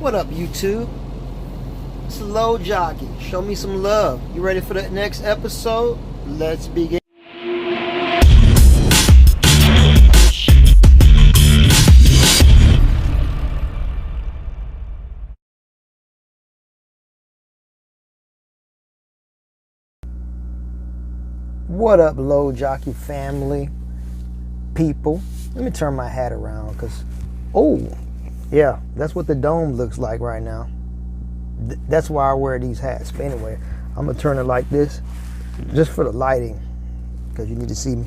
What up, YouTube? It's Low Jockey. Show me some love. You ready for the next episode? Let's begin. What up, Low Jockey family, people? Let me turn my hat around because, oh, yeah, that's what the dome looks like right now. That's why I wear these hats. But anyway, I'm going to turn it like this just for the lighting because you need to see me.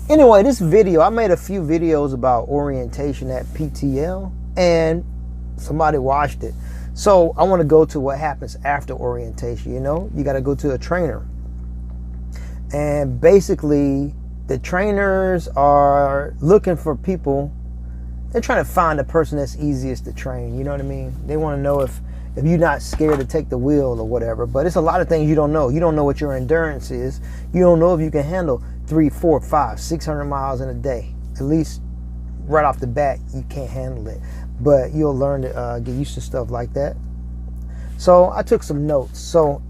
Anyway, this video, I made a few videos about orientation at PTL and somebody watched it. So I want to go to what happens after orientation. You know, you got to go to a trainer. And basically, the trainers are looking for people. They're trying to find the person that's easiest to train. You know what I mean? They want to know if you're not scared to take the wheel or whatever. But it's a lot of things you don't know. You don't know what your endurance is. You don't know if you can handle 3, 4, 5, 600 miles in a day. At least right off the bat, you can't handle it. But you'll learn to get used to stuff like that. So I took some notes. So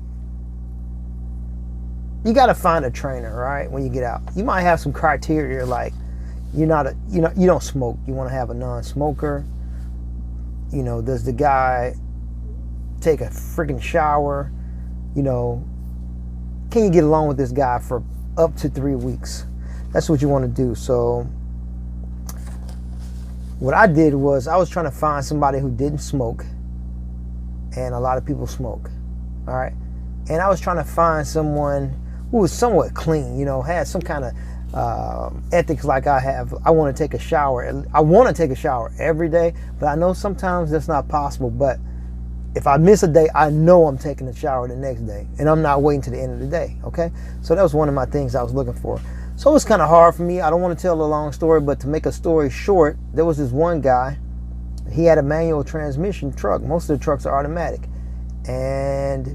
you got to find a trainer, right? When you get out, you might have some criteria like you don't smoke. You want to have a non-smoker. You know, does the guy take a freaking shower? You know, can you get along with this guy for up to 3 weeks? That's what you want to do. So what I did was I was trying to find somebody who didn't smoke, and a lot of people smoke. All right, and I was trying to find someone who was somewhat clean, you know, had some kind of ethics like I have. I want to take a shower. I want to take a shower every day, but I know sometimes that's not possible. But if I miss a day, I know I'm taking a shower the next day, and I'm not waiting to the end of the day, okay? So that was one of my things I was looking for. So it's kind of hard for me. I don't want to tell a long story, but to make a story short, there was this one guy. He had a manual transmission truck. Most of the trucks are automatic. And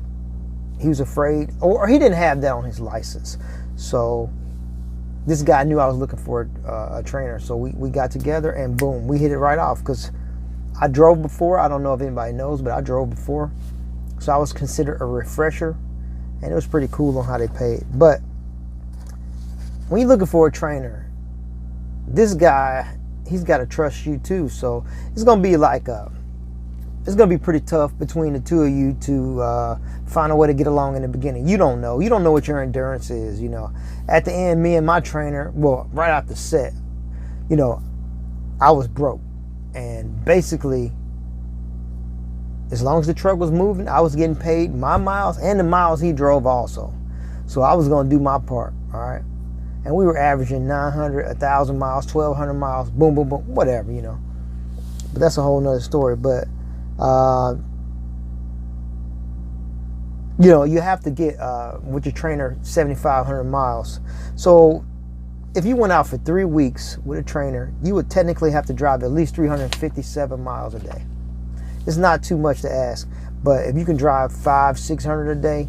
he was afraid, or he didn't have that on his license. So this guy knew I was looking for a trainer. So we got together and boom, we hit it right off because I drove before. I don't know if anybody knows, but I drove before. So I was considered a refresher, and it was pretty cool on how they paid. But when you're looking for a trainer, this guy, he's got to trust you too. So it's going to be like it's going to be pretty tough between the two of you to find a way to get along in the beginning. You don't know what your endurance is, you know. At the end, me and my trainer, well, right out the set, you know, I was broke. And basically, as long as the truck was moving, I was getting paid my miles and the miles he drove also. So I was going to do my part, all right? And we were averaging 900, 1,000 miles, 1,200 miles, boom, boom, boom, whatever, you know. But that's a whole nother story. But you know, you have to get with your trainer 7,500 miles. So if you went out for 3 weeks with a trainer, you would technically have to drive at least 357 miles a day. It's not too much to ask, but if you can drive 500, 600 a day,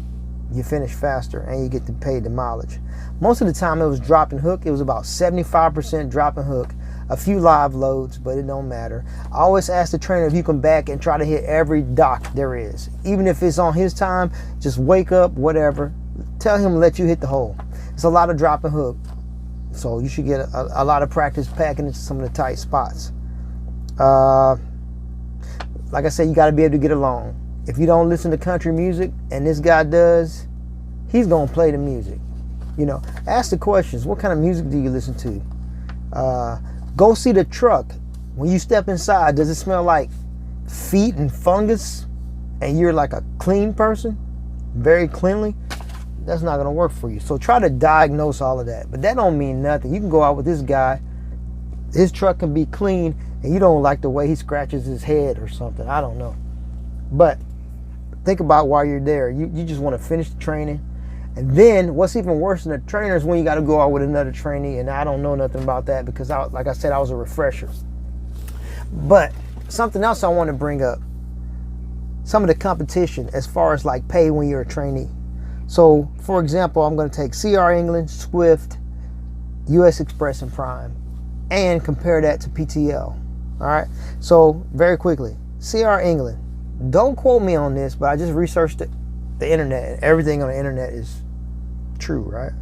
you finish faster and you get to pay the mileage. Most of the time it was drop and hook. It was about 75% drop and hook. A few live loads, but it don't matter. I always ask the trainer if you can back and try to hit every dock there is. Even if it's on his time, just wake up, whatever. Tell him to let you hit the hole. It's a lot of drop and hook. So you should get a lot of practice packing into some of the tight spots. Like I said, you got to be able to get along. If you don't listen to country music, and this guy does, he's going to play the music. You know, ask the questions. What kind of music do you listen to? Go see the truck. When you step inside, does it smell like feet and fungus and you're like a clean person, very cleanly? That's not going to work for you. So try to diagnose all of that. But that don't mean nothing. You can go out with this guy. His truck can be clean and you don't like the way he scratches his head or something. I don't know. But think about while you're there. You just want to finish the training. And then what's even worse than a trainer is when you got to go out with another trainee, and I don't know nothing about that because, like I said, I was a refresher. But something else I want to bring up, some of the competition as far as like pay when you're a trainee. So, for example, I'm going to take CR England, Swift, US Express, and Prime, and compare that to PTL. All right. So very quickly, CR England. Don't quote me on this, but I just researched it. The internet. Everything on the internet is true, right?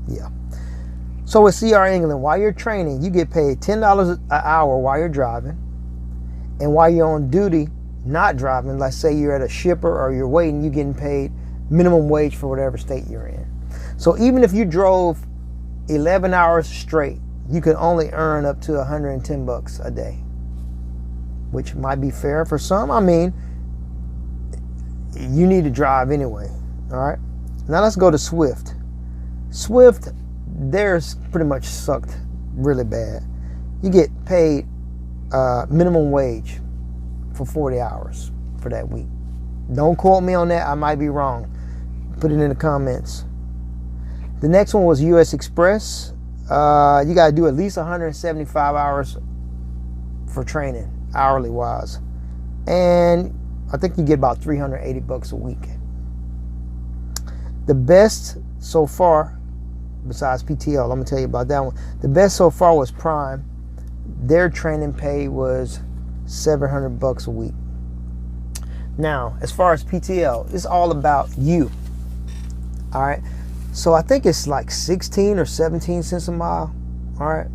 Yeah. So with CR England, while you're training, you get paid $10 an hour while you're driving. And while you're on duty, not driving, let's say you're at a shipper or you're waiting, you're getting paid minimum wage for whatever state you're in. So even if you drove 11 hours straight, you could only earn up to $110 a day, which might be fair for some. I mean, you need to drive anyway. All right. Now let's go to Swift. Swift, theirs pretty much sucked really bad. You get paid minimum wage for 40 hours for that week. Don't quote me on that. I might be wrong. Put it in the comments. The next one was US Express. You got to do at least 175 hours for training, hourly wise. And I think you get about $380 a week. The best so far, besides PTL, I'm going to tell you about that one. The best so far was Prime. Their training pay was $700 a week. Now, as far as PTL, it's all about you. All right. So I think it's like 16 or 17 cents a mile. All right.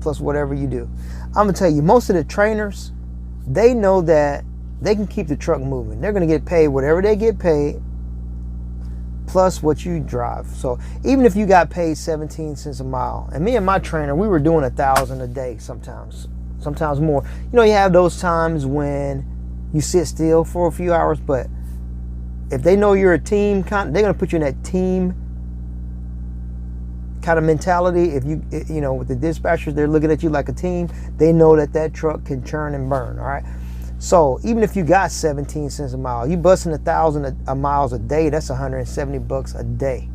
Plus whatever you do. I'm going to tell you, most of the trainers, they know that they can keep the truck moving. They're going to get paid whatever they get paid plus what you drive. So even if you got paid 17 cents a mile, and me and my trainer, we were doing 1,000 a day sometimes more. You know, you have those times when you sit still for a few hours, but if they know you're a team, they're going to put you in that team kind of mentality. If you know, with the dispatchers, they're looking at you like a team. They know that truck can churn and burn. All right. So even if you got 17 cents a mile, you busting 1,000 miles a day, that's $170 a day.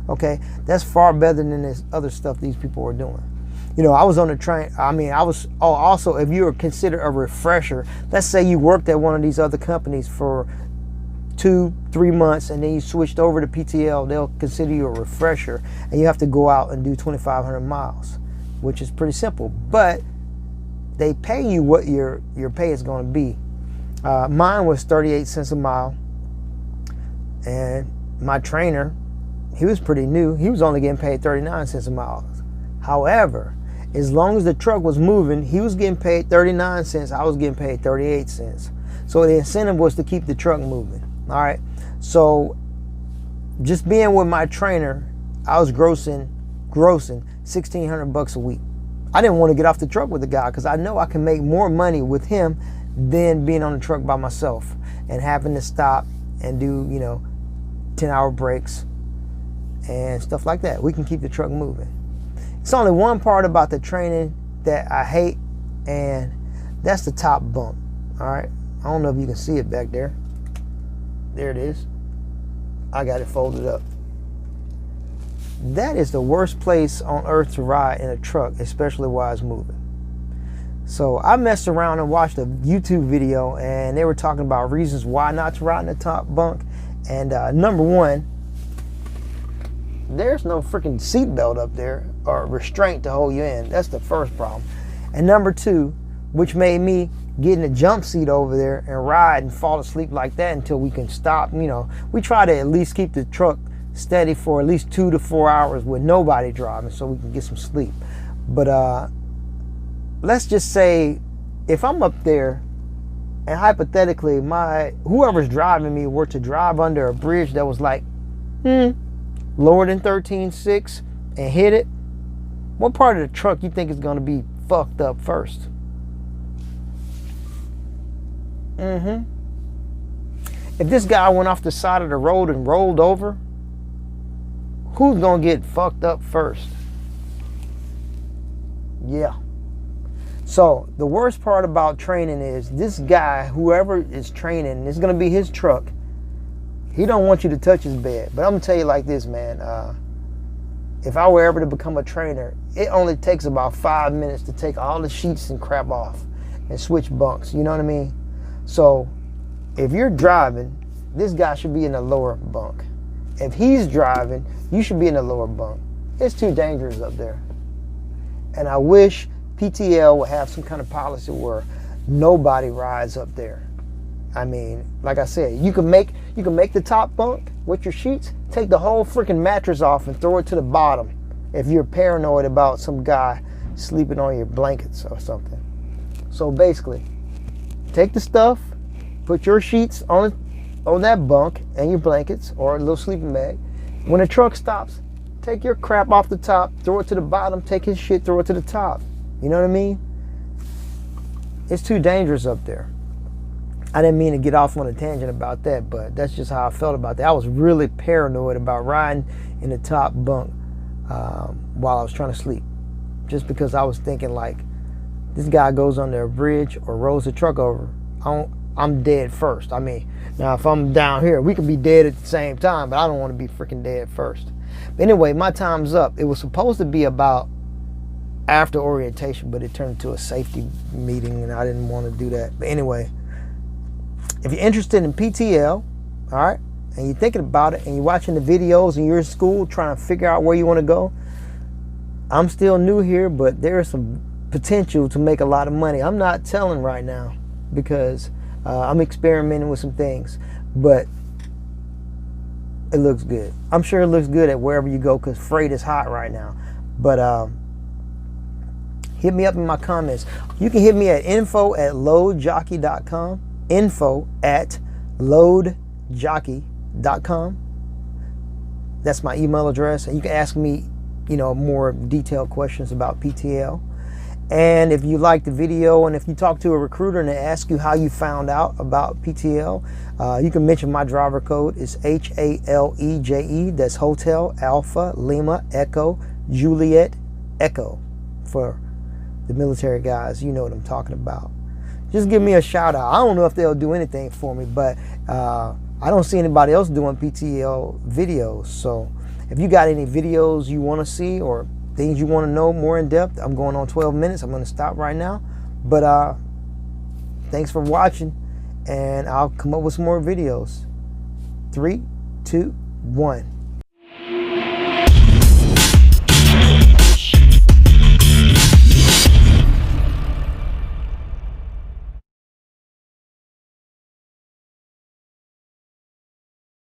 Okay, that's far better than this other stuff these people were doing. You know, I was on the train. I mean, also, if you were considered a refresher, let's say you worked at one of these other companies for 2-3 months and then you switched over to PTL, they'll consider you a refresher and you have to go out and do 2,500 miles, which is pretty simple. But they pay you what your pay is going to be. Mine was 38 cents a mile, and my trainer, he was pretty new. He was only getting paid 39 cents a mile. However, as long as the truck was moving, he was getting paid 39 cents. I was getting paid 38 cents. So the incentive was to keep the truck moving. All right. So just being with my trainer, I was grossing $1,600 a week. I didn't want to get off the truck with the guy because I know I can make more money with him than being on the truck by myself and having to stop and do, 10-hour breaks and stuff like that. We can keep the truck moving. It's only one part about the training that I hate, and that's the top bunk. All right. I don't know if you can see it back there. There it is. I got it folded up. That is the worst place on earth to ride in a truck, especially while it's moving. So I messed around and watched a YouTube video, and they were talking about reasons why not to ride in the top bunk. And number one, there's no freaking seatbelt up there or restraint to hold you in. That's the first problem. And number two, which made me get in a jump seat over there and ride and fall asleep like that until we can stop. We try to at least keep the truck steady for at least 2 to 4 hours with nobody driving so we can get some sleep. But let's just say if I'm up there and hypothetically whoever's driving me were to drive under a bridge that was like lower than 13.6 and hit it, what part of the truck you think is going to be fucked up first? If this guy went off the side of the road and rolled over, who's gonna get fucked up first? Yeah. So the worst part about training is this guy, whoever is training, it's gonna be his truck. He don't want you to touch his bed. But I'm gonna tell you like this, man. If I were ever to become a trainer, it only takes about 5 minutes to take all the sheets and crap off and switch bunks. You know what I mean? So if you're driving, this guy should be in the lower bunk. If he's driving, you should be in the lower bunk. It's too dangerous up there. And I wish PTL would have some kind of policy where Nobody rides up there. I mean, like I said, you can make the top bunk with your sheets, take the whole freaking mattress off and throw it to the bottom if you're paranoid about some guy sleeping on your blankets or something. So basically, take the stuff, put your sheets on that bunk and your blankets or a little sleeping bag. When the truck stops, take your crap off the top, throw it to the bottom, take his shit, throw it to the top. You know what I mean? It's too dangerous up there. I didn't mean to get off on a tangent about that, but that's just how I felt about that. I was really paranoid about riding in the top bunk while I was trying to sleep. Just because I was thinking, like, this guy goes under a bridge or rolls the truck over, I'm dead first. I mean, now if I'm down here, we could be dead at the same time, but I don't want to be freaking dead first. But anyway, my time's up. It was supposed to be about after orientation, but it turned into a safety meeting, and I didn't want to do that. But anyway, if you're interested in PTL, all right, and you're thinking about it, and you're watching the videos, and you're in school trying to figure out where you want to go, I'm still new here, but there's some potential to make a lot of money. I'm not telling right now because I'm experimenting with some things, but it looks good. I'm sure it looks good at wherever you go because freight is hot right now. But hit me up in my comments. You can hit me at info@loadjockey.com. info@loadjockey.com. That's my email address, and you can ask me, more detailed questions about PTL. And if you like the video, and if you talk to a recruiter and they ask you how you found out about PTL, you can mention my driver code. It's HALEJE. That's Hotel Alpha Lima Echo Juliet Echo for the military guys. You know what I'm talking about. Just give me a shout out. I don't know if they'll do anything for me, but I don't see anybody else doing PTL videos. So if you got any videos you want to see or things you want to know more in depth, I'm going on 12 minutes. I'm going to stop right now. But thanks for watching, and I'll come up with some more videos. 3, 2, 1.